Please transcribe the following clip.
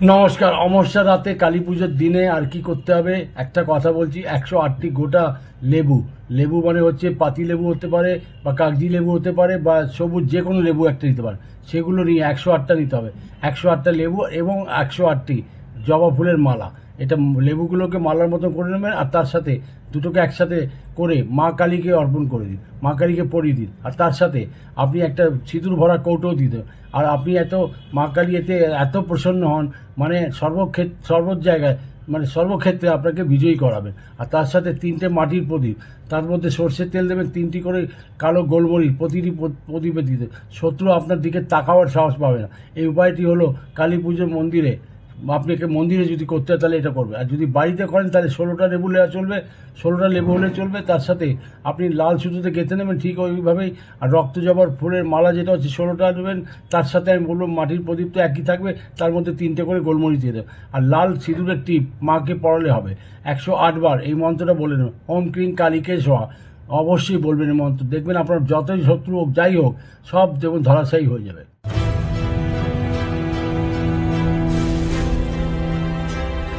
নমস্কার। অমাবস্যা রাতে কালী পুজোর দিনে আর কি করতে হবে একটা কথা বলছি। 108টি গোটা লেবু, লেবু মানে হচ্ছে পাতি লেবু হতে পারে বা কাগজি লেবু হতে পারে বা সবুজ যে কোনো লেবু একটা নিতে পারে, সেগুলো নিয়ে 108টা নিতে হবে। 108টা লেবু এবং 108টি জবা ফুলের মালা। এটা লেবুগুলোকে মালার মতো করে নেবেন আর তার সাথে দুটোকে একসাথে করে মা কালীকে অর্পণ করে দিন, মা কালীকে পরিয়ে দিন। আর তার সাথে আপনি একটা সিঁদুর ভরা কৌটোও দিতে। আর আপনি এত মা কালী এতে এত প্রসন্ন হন, মানে সর্ব জায়গায়, মানে সর্বক্ষেত্রে আপনাকে বিজয়ী করাবেন। আর তার সাথে 3টে মাটির প্রদীপ, তার মধ্যে সর্ষের তেল দেবেন 3টি করে, কালো গোলমরিচ প্রতিটি প্রদীপে দিতে। শত্রু আপনার দিকে তাকাবার সাহস পাবে না। এই উপায়টি হলো কালী পুজোর মন্দিরে, আপনাকে মন্দিরে যদি করতে হয় তাহলে এটা করবে। আর যদি বাড়িতে করেন তাহলে 16টা লেবু নেওয়া চলবে, 16টা লেবু হলে চলবে। তার সাথে আপনি লাল সুতোতে গেঁথে নেবেন ঠিক ওইভাবেই। আর রক্ত জবার ফুলের মালা যেটা হচ্ছে 16টা নেবেন। তার সাথে আমি বলবো মাটির প্রদীপ তো একই থাকবে, তার মধ্যে 3টে করে গোলমরিচ দিয়ে দেবেন। আর লাল সিঁদুরের টিপ মাকে পড়ালে হবে। 108 বার এই মন্ত্রটা বলে নেবেন, ওম ক্রিং কালীকে সোহা। অবশ্যই বলবেন এই মন্ত্র, দেখবেন আপনার যতই শত্রু হোক যাই হোক সব দেখুন ধরাশায়ী হয়ে যাবে।